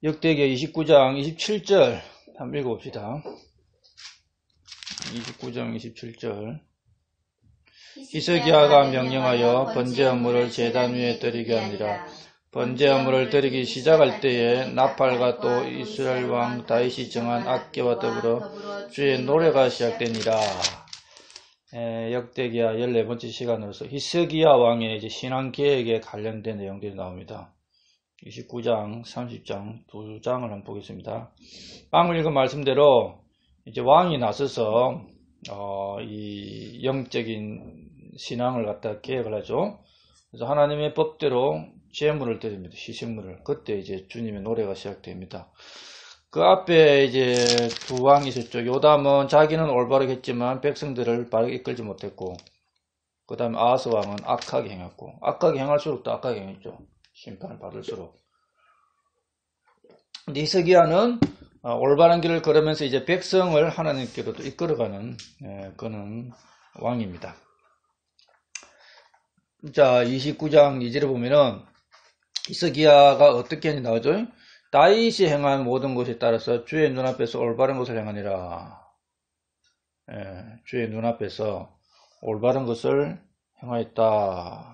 역대기야 29장 27절 한번 읽어봅시다. 29장 27절. 히스기야가 명령하여 번제 헌물을 제단 위에 드리게 하니라. 번제 헌물을 드리기 시작할 때에 나팔과 또 이스라엘 왕 다윗이 정한 악기와 더불어 주의 노래가 시작되니라. 역대기야 14번째 시간으로서 히스기야 왕의 이제 신앙 계획에 관련된 내용들이 나옵니다. 29장, 30장 두 장을 한번 보겠습니다. 방금 읽은 말씀대로 이제 왕이 나서서 이 영적인 신앙을 갖다 계획을 하죠. 그래서 하나님의 법대로 제물을 드립니다. 희생물을. 그때 이제 주님의 노래가 시작됩니다. 그 앞에 이제 두 왕이 있었죠. 요담은 자기는 올바르게 했지만 백성들을 바르게 이끌지 못했고, 그 다음에 아하스 왕은 악하게 행했고, 악하게 행할수록 또 악하게 행했죠. 심판을 받을수록. 근데 히스기야는 올바른 길을 걸으면서 이제 백성을 하나님께로도 이끌어가는 그는 왕입니다. 자, 29장 2절에 보면은 히스기야가 어떻게 했는지 나오죠? 다윗이 행한 모든 것에 따라서 주의 눈앞에서 올바른 것을 행하니라. 주의 눈앞에서 올바른 것을 행하였다.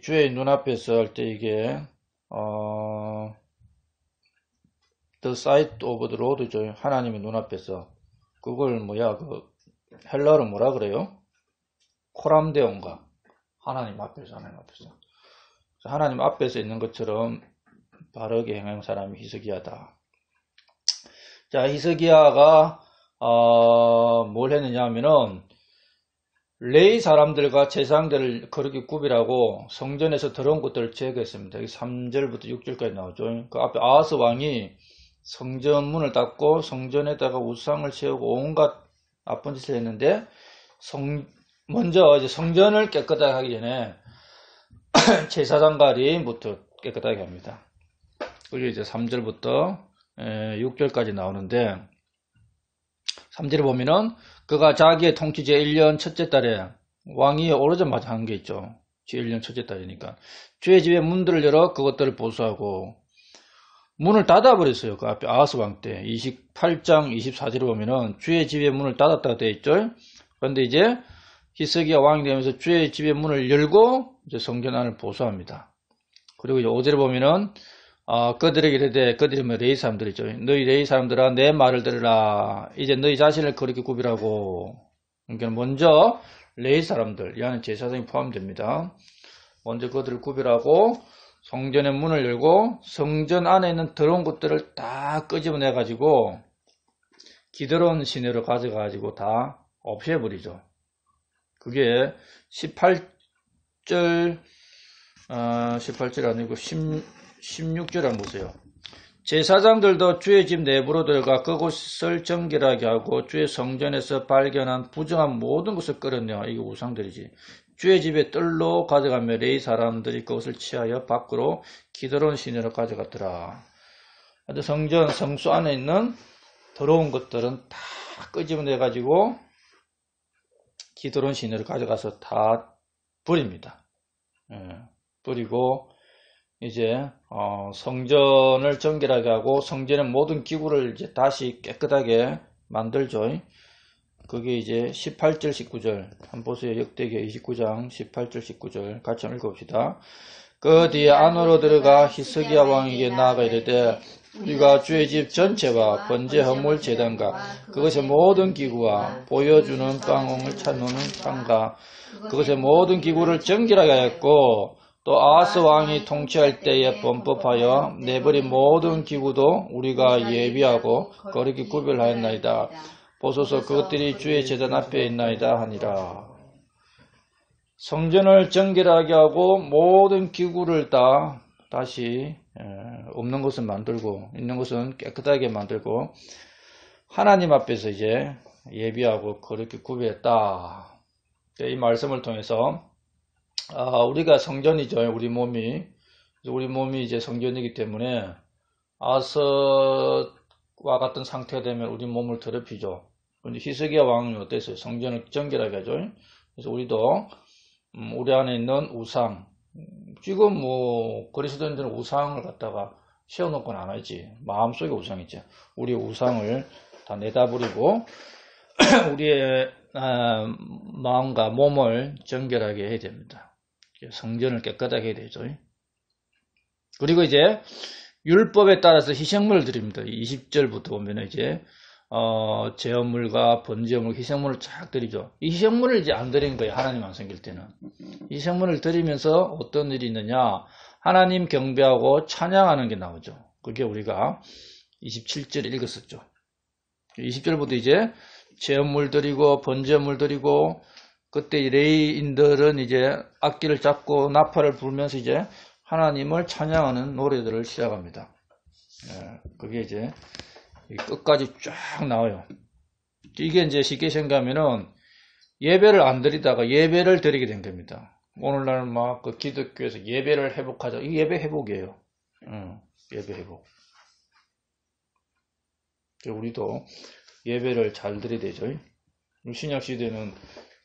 주의 눈앞에서 할 때 이게 The sight of the Lord죠. 하나님의 눈앞에서. 그걸 헬라어로 뭐라 그래요? 코람데온가. 하나님 앞에서, 하나님 앞에서. 하나님 앞에서 있는 것처럼 바르게 행한 사람이 히스기야다. 자, 히스기야가 뭘 했느냐 하면은 레위 사람들과 제사장들을 그렇게 구별하고 성전에서 들어온 것들을 제거했습니다. 여기 3절부터 6절까지 나오죠. 그 앞에 아하스 왕이 성전 문을 닫고 성전에다가 우상을 세우고 온갖 나쁜 짓을 했는데 먼저 이제 성전을 깨끗하게 하기 전에 제사장과 레위인부터 깨끗하게 합니다. 그리고 이제 3절부터 6절까지 나오는데 3절에 보면은 그가 자기의 통치 제1년 첫째 달에 왕이 오르자마자 한 게 있죠. 제1년 첫째 달이니까 주의 집의 문들을 열어 그것들을 보수하고 문을 닫아버렸어요. 그 앞에 아하스 왕 때 28장 24절에 보면은 주의 집의 문을 닫았다고 되어 있죠. 그런데 이제 히스기야 왕이 되면서 주의 집의 문을 열고 이제 성전 안을 보수합니다. 그리고 이제 5절에 보면은 그들에게 이르되, 그들이 레위 사람들이죠. 너희 레위 사람들아 내 말을 들으라. 이제 너희 자신을 그렇게 구별하고. 그러니까 먼저 레위 사람들, 이 안에 제사장이 포함됩니다. 먼저 그들을 구별하고 성전의 문을 열고 성전 안에 있는 더러운 것들을 다 끄집어내 가지고 기드론 시내로 가져가 가지고 다 없애버리죠. 그게 18절 아니고 16절 한번 보세요. 제사장들도 주의 집 내부로 들어가 그곳을 정결하게 하고 주의 성전에서 발견한 부정한 모든 것을 끌어내어. 이게 우상들이지. 주의 집에 뜰로 가져가며 레위 사람들이 그것을 취하여 밖으로 기드론 시내로 가져갔더라. 성전 성수 안에 있는 더러운 것들은 다 끄집어내 가지고 기드론 시내로 가져가서 다 버립니다. 버리고 이제 성전을 정결하게 하고 성전의 모든 기구를 이제 다시 깨끗하게 만들죠. 그게 이제 18절 19절 한번 보세요. 역대기야 29장 18절 19절 같이 한번 읽어봅시다. 그 뒤에 안으로 들어가 히스기야 왕에게 나아가 이르되 우리가 주의 집 전체와 번제 헌물 제단과 그것의 모든 기구와 보여주는 빵홍을 찾는 창과 그것의 모든 기구를 정결하게 하였고 또 아하스 왕이 통치할 때에 범법하여 내버린 모든 기구도 우리가 예비하고 거룩히 구별하였나이다. 보소서 그것들이 주의 제단 앞에 있나이다 하니라. 성전을 정결하게 하고 모든 기구를 다 다시 없는 것은 만들고 있는 것은 깨끗하게 만들고 하나님 앞에서 이제 예비하고 거룩히 구별했다. 이 말씀을 통해서 우리가 성전이죠. 우리 몸이 이제 성전이기 때문에 아하스와 같은 상태가 되면 우리 몸을 더럽히죠. 그런데 히스기야 왕은 어땠어요? 성전을 정결하게 하죠. 그래서 우리도 우리 안에 있는 우상, 지금 그리스도인들은 우상을 갖다가 세워놓고는 안 하지. 마음속에 우상이죠. 우리의 우상을 다 내다버리고 우리의 마음과 몸을 정결하게 해야 됩니다. 성전을 깨끗하게 해야 되죠. 그리고 이제 율법에 따라서 희생물을 드립니다. 20절부터 보면 이제 제헌물과 번제물, 희생물을 쫙 드리죠. 이 희생물을 이제 안 드리는 거예요. 하나님 안 섬길 때는. 희생물을 드리면서 어떤 일이 있느냐? 하나님 경배하고 찬양하는 게 나오죠. 그게 우리가 27절 읽었었죠. 20절부터 이제 제헌물 드리고 번제물 드리고 그때 레위인들은 이제 악기를 잡고 나팔을 불면서 이제 하나님을 찬양하는 노래들을 시작합니다. 그게 이제 끝까지 쫙 나와요. 이게 이제 쉽게 생각하면은 예배를 안 드리다가 예배를 드리게 된 겁니다. 오늘날 막 그 기독교에서 예배를 회복하자. 이 예배 회복이에요. 예배 회복. 우리도 예배를 잘 드려야 되죠. 신약 시대는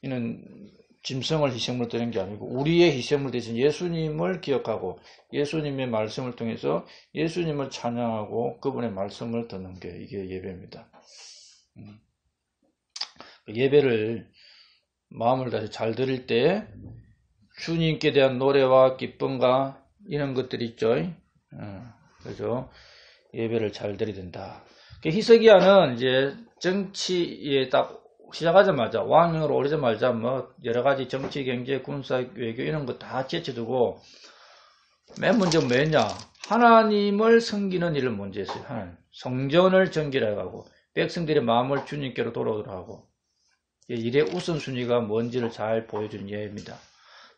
이는 짐승을 희생물 드리는 게 아니고 우리의 희생물 대신 예수님을 기억하고 예수님의 말씀을 통해서 예수님을 찬양하고 그분의 말씀을 듣는 게 이게 예배입니다. 예배를 마음을 다해 잘 드릴 때 주님께 대한 노래와 기쁨과 이런 것들이 있죠. 그래서 예배를 잘 드려야 된다. 히스기야는 이제 정치에 딱 시작하자마자 왕으로 오르자마자 뭐 여러 가지 정치, 경제, 군사, 외교 이런 거 다 제쳐두고 맨 먼저 뭐였냐? 하나님을 섬기는 일을 먼저 했어요. 하나님. 성전을 정결하게 하고 백성들의 마음을 주님께로 돌아오도록 하고 일의 우선순위가 뭔지를 잘 보여준 예입니다.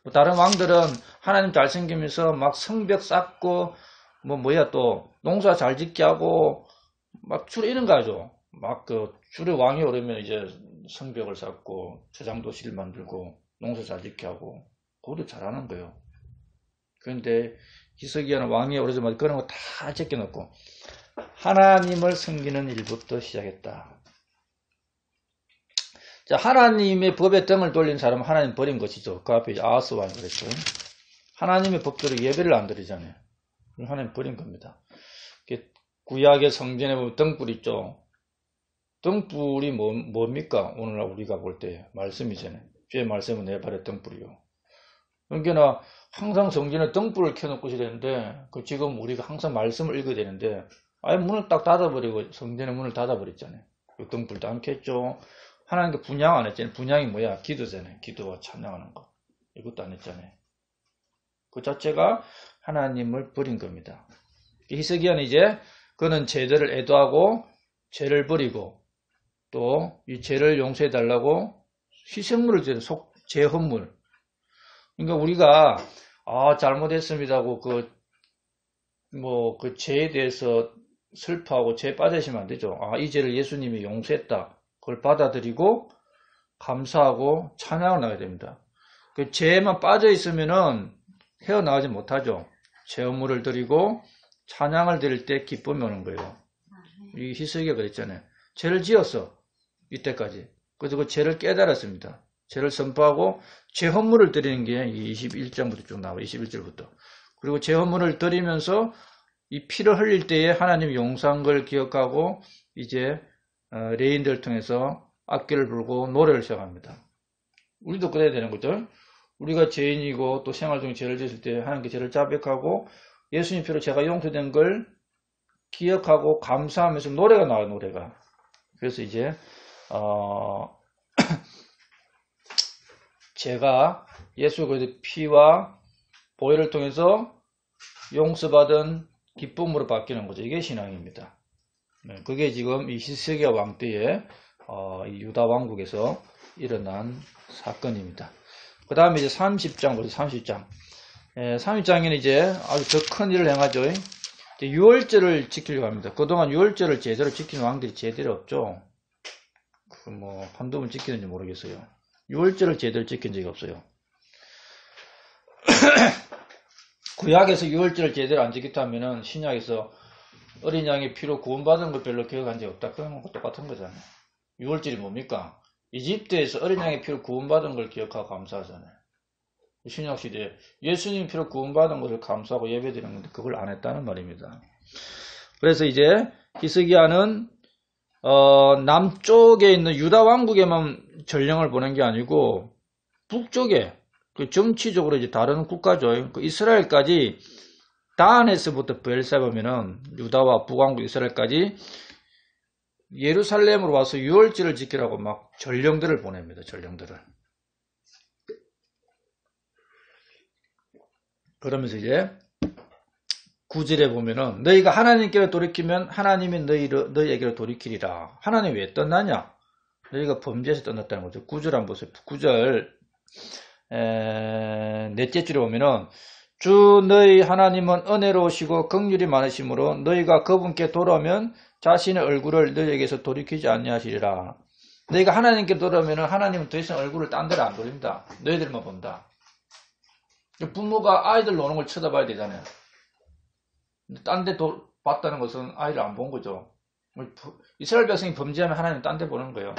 뭐 다른 왕들은 하나님 잘 섬기면서 막 성벽 쌓고 또 농사 잘 짓게 하고 막 주로 이런 거 하죠. 막 주로 왕이 오르면 이제 성벽을 쌓고 저장도시를 만들고 농사 잘 짓게 하고 그것도 잘하는 거예요. 그런데 히스기야는 왕이 오르자마자 그런 거 다 제껴놓고 하나님을 섬기는 일부터 시작했다. 자, 하나님의 법에 등을 돌린 사람은 하나님 버린 것이죠. 그 앞에 아하스 왕이 그랬죠. 하나님의 법대로 예배를 안 드리잖아요. 하나님 버린 겁니다. 구약의 성전에 보면 등불 있죠. 등불이 뭡니까? 오늘날 우리가 볼 때 말씀이잖아요. 주의 말씀은 내 발의 등불이요. 그러니까 항상 성전에 등불을 켜놓고 있어야 되는데 지금 우리가 항상 말씀을 읽어야 되는데 아예 문을 딱 닫아버리고 성전의 문을 닫아버렸잖아요. 등불도 안 켰죠. 하나님께 분양 안 했잖아요. 분양이 뭐야? 기도잖아요. 기도와 찬양하는 거. 이것도 안 했잖아요. 그 자체가 하나님을 버린 겁니다. 히스기야는 이제 그는 죄들을 애도하고 죄를 버리고 또 이 죄를 용서해 달라고 희생물을 드리는 제헌물. 그러니까 우리가 잘못했습니다 하고 그 죄에 대해서 슬퍼하고 죄에 빠지시면 안 되죠. 이 죄를 예수님이 용서했다. 그걸 받아들이고 감사하고 찬양을 나가야 됩니다. 그 죄에만 빠져 있으면은 헤어나가지 못하죠. 제헌물을 드리고 찬양을 드릴 때 기쁨이 오는 거예요. 이 히스기야가 그랬잖아요. 죄를 지었어. 이때까지. 그래서 그 죄를 깨달았습니다. 죄를 선포하고 제헌물을 드리는 게 21장부터 쭉 나와요. 21절부터. 그리고 제헌물을 드리면서 이 피를 흘릴 때에 하나님 용서한 걸 기억하고 이제 레인들을 통해서 악기를 불고 노래를 시작합니다. 우리도 그래야 되는 거죠. 우리가 죄인이고 또 생활 중에 죄를 지을 때 하나님께 죄를 자백하고 예수님 피로 죄가 용서된 걸 기억하고 감사하면서 노래가 나와요. 노래가. 그래서 이제 제가 예수 그리스도의 피와 보혈을 통해서 용서받은 기쁨으로 바뀌는 거죠. 이게 신앙입니다. 그게 지금 이 히스기야 왕 때에 이 유다 왕국에서 일어난 사건입니다. 그 다음에 이제 30장 보세요. 30장. 30장에는 이제 아주 더 큰 일을 행하죠. 유월절을 지키려고 합니다. 그동안 유월절을 제대로 지키는 왕들이 제대로 없죠. 한두 번 지키는지 모르겠어요. 유월절을 제대로 지킨 적이 없어요. 구약에서 유월절을 제대로 안 지켰다면은 신약에서 어린 양의 피로 구원받은 걸 별로 기억한 적이 없다. 그런 거 똑같은 거잖아요. 유월절이 뭡니까? 이집트에서 어린 양의 피로 구원받은 걸 기억하고 감사하잖아요. 신약시대에 예수님 피로 구원받은 것을 감사하고 예배드리는 건데 그걸 안 했다는 말입니다. 그래서 이제 히스기야는 남쪽에 있는 유다 왕국에만 전령을 보낸 게 아니고 북쪽에 그 정치적으로 이제 다른 국가죠. 그 이스라엘까지 다안에서부터 브엘사보면은 유다와 북왕국 이스라엘까지 예루살렘으로 와서 유월절을 지키라고 막 전령들을 보냅니다. 전령들을. 그러면서 이제 9절에 보면은 너희가 하나님께로 돌이키면 하나님이 너희에게로 돌이키리라. 하나님이 왜 떠나냐? 너희가 범죄에서 떠났다는 거죠. 9절 한번 보세요. 9절 넷째 줄에 보면은 주 너희 하나님은 은혜로우시고 긍휼이 많으시므로 너희가 그분께 돌아오면 자신의 얼굴을 너희에게서 돌이키지 아니하시리라. 너희가 하나님께 돌아오면 하나님은 더 이상 얼굴을 딴 데로 안 돌립니다. 너희들만 본다. 부모가 아이들 노는 걸 쳐다봐야 되잖아요. 딴 데 봤다는 것은 아이를 안 본 거죠. 이스라엘 백성이 범죄하면 하나님 딴 데 보는 거예요.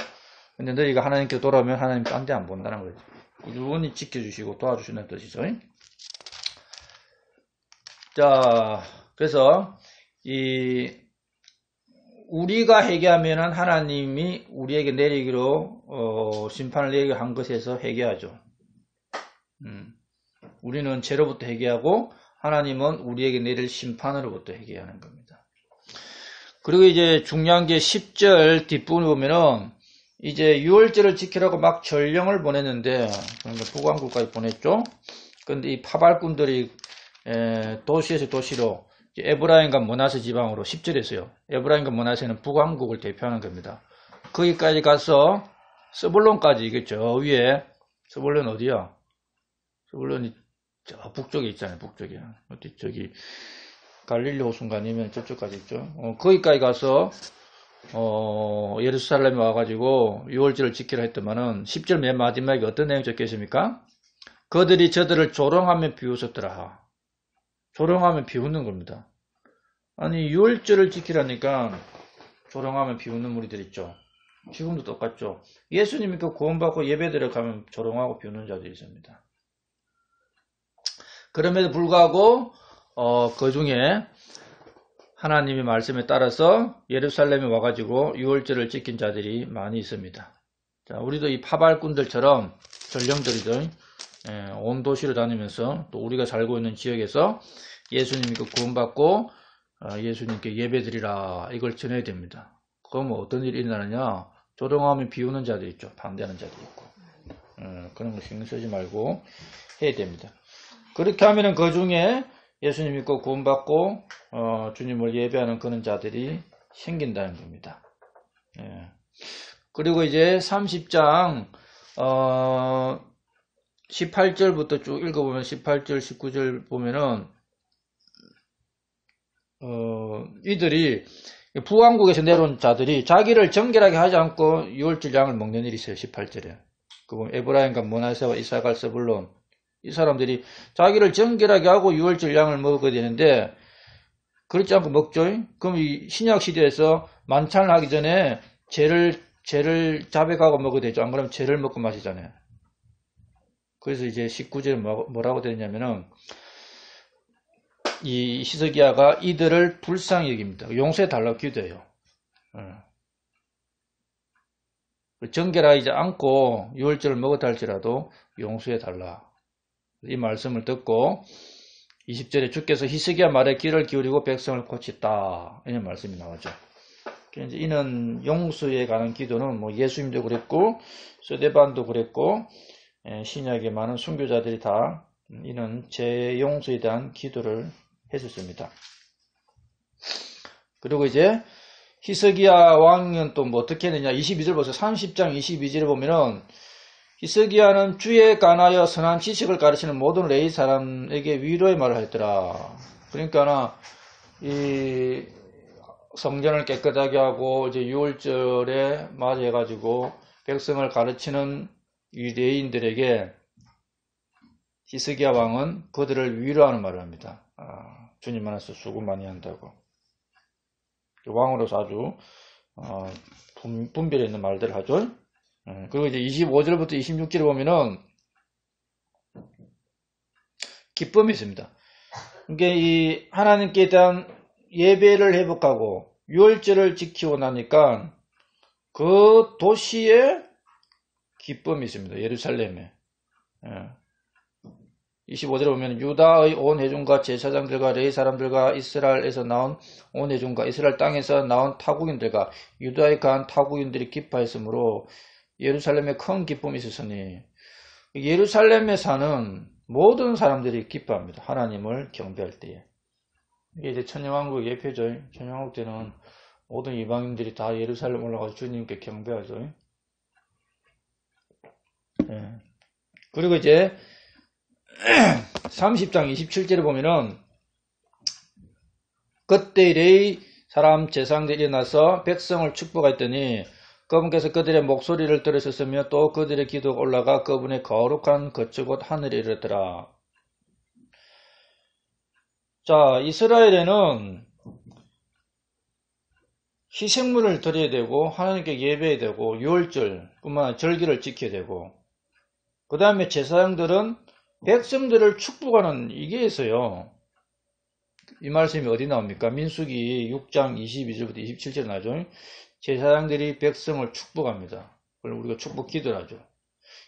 근데 너희가 하나님께 돌아오면 하나님 딴 데 안 본다는 거죠. 꾸준히 지켜주시고 도와주시는 뜻이죠. 자, 그래서 우리가 회개하면은 하나님이 우리에게 내리기로 심판을 내리게 한 것에서 회개하죠. 우리는 죄로부터 회개하고 하나님은 우리에게 내릴 심판으로부터 회개하는 겁니다. 그리고 이제 중요한 게 10절 뒷부분을 보면은 이제 유월절을 지키라고 막 전령을 보냈는데 그러니까 북왕국까지 보냈죠. 근데 이 파발꾼들이 도시에서 도시로 에브라임과 므낫세 지방으로 10절에서요. 에브라임과 므낫세는 북왕국을 대표하는 겁니다. 거기까지 가서 스불론까지 이게 저 위에 스불론 어디야? 스불론이 저 북쪽에 있잖아요. 북쪽에 어디 저기 갈릴리 호수인가 아니면 저쪽까지 있죠. 거기까지 가서 예루살렘에 와가지고 유월절을 지키라 했더만은 10절 맨 마지막에 어떤 내용이 적혀 있습니까? 그들이 저들을 조롱하며 비웃었더라. 조롱하면 비웃는 겁니다. 아니 유월절을 지키라니까 조롱하면 비웃는 무리들 있죠. 지금도 똑같죠. 예수님이 그 구원받고 예배드려 가면 조롱하고 비웃는 자들이 있습니다. 그럼에도 불구하고 그 중에 하나님의 말씀에 따라서 예루살렘에 와가지고 유월절을 지킨 자들이 많이 있습니다. 자, 우리도 이 파발꾼들처럼 전령들이죠. 온 도시를 다니면서 또 우리가 살고 있는 지역에서 예수님이 구원받고 예수님께 예배드리라 이걸 전해야 됩니다. 그러면 어떤 일이 일어나느냐? 조롱하면 비우는 자들이 있죠. 반대하는 자들이 있고 그런 거 신경 쓰지 말고 해야 됩니다. 그렇게 하면은 그 중에 예수님 믿고 구원받고 주님을 예배하는 그런 자들이 생긴다는 겁니다. 예. 그리고 이제 30장 18절부터 쭉 읽어보면 18절 19절 보면은 이들이 북왕국에서 내려온 자들이 자기를 정결하게 하지 않고 유월절 양을 먹는 일이 있어요. 18절에 그 보면 에브라임과 므낫세와 이사갈 스불론 이 사람들이 자기를 정결하게 하고 유월절 양을 먹어야 되는데 그렇지 않고 먹죠. 그럼 이 신약 시대에서 만찬을 하기 전에 죄를 자백하고 먹어야 되죠. 안 그러면 죄를 먹고 마시잖아요. 그래서 이제 19절에 뭐라고 되냐면은 이 히스기야가 이들을 불쌍히 여깁니다. 용서해 달라고 기도해요. 정결하지 않고 유월절을 먹었다 할지라도 용서해 달라. 이 말씀을 듣고 20절에 주께서 히스기야 말에 귀를 기울이고 백성을 고치다 이런 말씀이 나오죠. 이는 용서에 관한 기도는 뭐 예수님도 그랬고 스데반도 그랬고 신약의 많은 순교자들이 다 이는 제 용서에 대한 기도를 했었습니다. 그리고 이제 히스기야 왕은 또 뭐 어떻게 했느냐 22절 보세요. 30장 22절에 보면은 히스기야는 주에 관하여 선한 지식을 가르치는 모든 레위 사람에게 위로의 말을 했더라. 그러니까 이 성전을 깨끗하게 하고 이제 유월절에 맞이해가지고 백성을 가르치는 이 레위인들에게 히스기야 왕은 그들을 위로하는 말을 합니다. 주님 안에서 수고 많이 한다고. 왕으로서 아주 분별해 있는 말들을 하죠. 그리고 이제 25절부터 26절에 보면은 기쁨이 있습니다. 그러니까 이 하나님께 대한 예배를 회복하고 유월절을 지키고 나니까 그 도시에 기쁨이 있습니다. 예루살렘에. 25절에 보면 유다의 온 회중과 제사장들과 레위 사람들과 이스라엘에서 나온 온 회중과 이스라엘 땅에서 나온 타국인들과 유다에 가한 타국인들이 기뻐했으므로 예루살렘에 큰 기쁨이 있었으니 예루살렘에 사는 모든 사람들이 기뻐합니다. 하나님을 경배할 때에. 이게 이제 천년왕국 예표죠. 천년왕국 때는 모든 이방인들이 다 예루살렘 올라가서 주님께 경배하죠. 그리고 이제 30장 27절에 보면은 그때 레위 사람 제사장들이 일어나서 백성을 축복했더니 그분께서 그들의 목소리를 들으셨으며 또 그들의 기도가 올라가 그분의 거룩한 거처곳 하늘에 이르더라. 자, 이스라엘에는 희생물을 드려야 되고 하나님께 예배해야 되고 유월절 뿐만 아니라 절기를 지켜야 되고 그 다음에 제사장들은 백성들을 축복하는 이게 있어요. 이 말씀이 어디 나옵니까? 민수기 6장 22절부터 27절 나오죠. 제사장들이 백성을 축복합니다. 그걸 우리가 축복 기도를 하죠.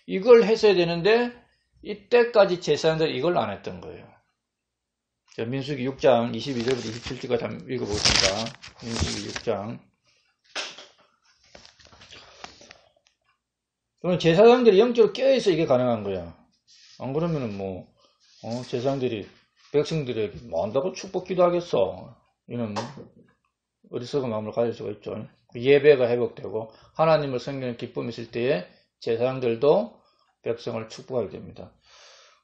이걸 했어야 되는데 이때까지 제사장들이 이걸 안 했던 거예요. 자, 민수기 6장 22절부터 27절까지 한번 읽어보겠습니다. 민수기 6장. 그러면 제사장들이 영적으로 깨어있어 이게 가능한 거야. 안 그러면은 제사장들이 백성들에게 뭐 한다고 축복 기도하겠어. 이런 어리석은 마음을 가질 수가 있죠. 예배가 회복되고 하나님을 섬기는 기쁨이 있을 때에 제사장들도 백성을 축복하게 됩니다.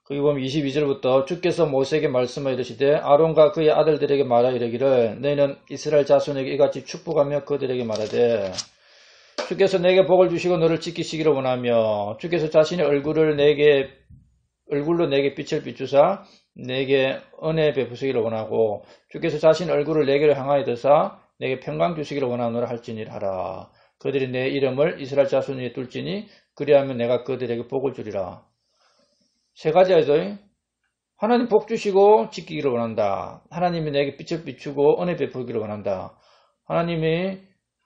거기 보면 22절부터 주께서 모세에게 말씀하여 이르시되 아론과 그의 아들들에게 말하 이르기를 너희는 이스라엘 자손에게 이같이 축복하며 그들에게 말하되 주께서 내게 복을 주시고 너를 지키시기를 원하며 주께서 자신의 얼굴로 내게 빛을 비추사 내게 은혜 베푸시기를 원하고 주께서 자신의 얼굴을 내게로 향하여 드사 내게 평강 주시기를 원하노라 할지니라 하라. 그들이 내 이름을 이스라엘 자손 위에 둘지니 그리하면 내가 그들에게 복을 주리라. 세 가지 하죠. 하나님 복 주시고 지키기를 원한다. 하나님이 내게 빛을 비추고 은혜 베푸기를 원한다. 하나님이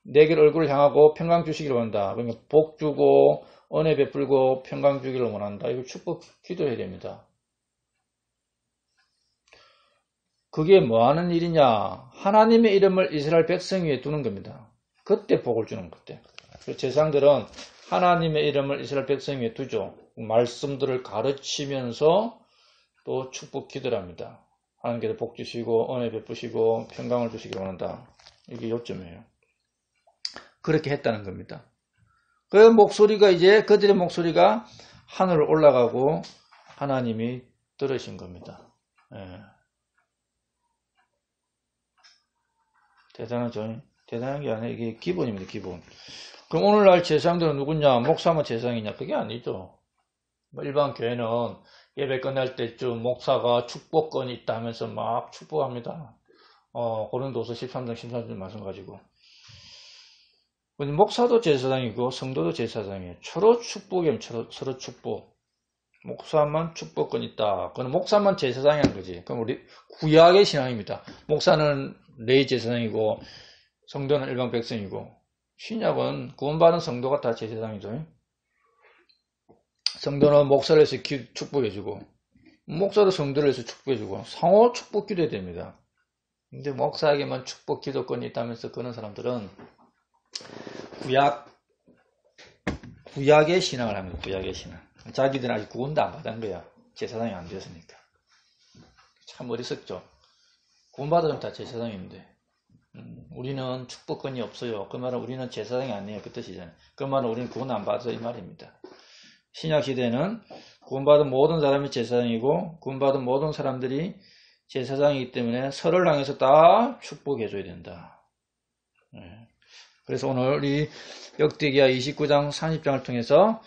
내게 얼굴을 향하고 평강 주시기를 원한다. 그러니까 복 주고 은혜 베풀고 평강 주기를 원한다. 이거 축복 기도해야 됩니다. 그게 뭐 하는 일이냐? 하나님의 이름을 이스라엘 백성 위에 두는 겁니다. 그때 복을 주는 그때. 제사장들은 하나님의 이름을 이스라엘 백성 위에 두죠. 말씀들을 가르치면서 또 축복 기도를 합니다. 하나님께서 복 주시고 은혜 베푸시고 평강을 주시기 원한다. 이게 요점이에요. 그렇게 했다는 겁니다. 그 목소리가 이제 그들의 목소리가 하늘을 올라가고 하나님이 들으신 겁니다. 대단하죠. 대단한 게 아니라 이게 기본입니다. 기본. 그럼 오늘날 제사장들은 누구냐? 목사만 제사장이냐? 그게 아니죠. 일반 교회는 예배 끝날 때쯤 목사가 축복권이 있다 하면서 막 축복합니다. 고린도서 13장 13절 말씀 가지고. 목사도 제사장이고 성도도 제사장이에요. 서로 축복이면 서로 축복. 목사만 축복권 있다. 그건 목사만 제사장이 한 거지. 그럼 우리 구약의 신앙입니다. 목사는 레위 제사장이고 성도는 일반 백성이고 신약은 구원받은 성도가 다 제사장이죠. 성도는 목사를 해서 축복해주고 목사도 성도를 해서 축복해주고 상호 축복 기도해야 됩니다. 근데 목사에게만 축복 기도권이 있다면서 그런 사람들은 구약의 신앙을 합니다. 구약의 신앙. 자기들은 아직 구원도 안 받은 거야. 제사장이 안 되었으니까. 참 어리석죠. 구원받으면 다 제사장인데 우리는 축복권이 없어요. 그 말은 우리는 제사장이 아니에요. 그 뜻이잖아요. 그 말은 우리는 구원 안 받아요. 이 말입니다. 신약 시대는 구원받은 모든 사람이 제사장이고 구원받은 모든 사람들이 제사장이기 때문에 서로를 향해서 다 축복해줘야 된다. 그래서 오늘 이 역대기야 29장 30장을 통해서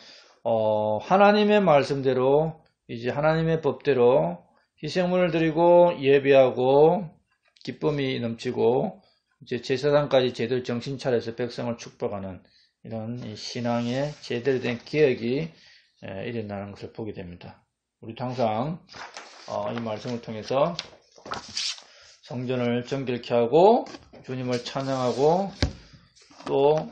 하나님의 말씀대로 이제 하나님의 법대로 희생물을 드리고 예배하고 기쁨이 넘치고 이제 제사장까지 제대로 정신 차려서 백성을 축복하는 이런 신앙의 제대로 된 개혁이 일어나는 것을 보게 됩니다. 우리도 항상 이 말씀을 통해서 성전을 정결케 하고 주님을 찬양하고 또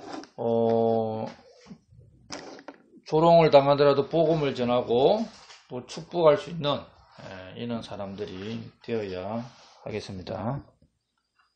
조롱을 당하더라도 복음을 전하고 또 축복할 수 있는 이런 사람들이 되어야 하겠습니다.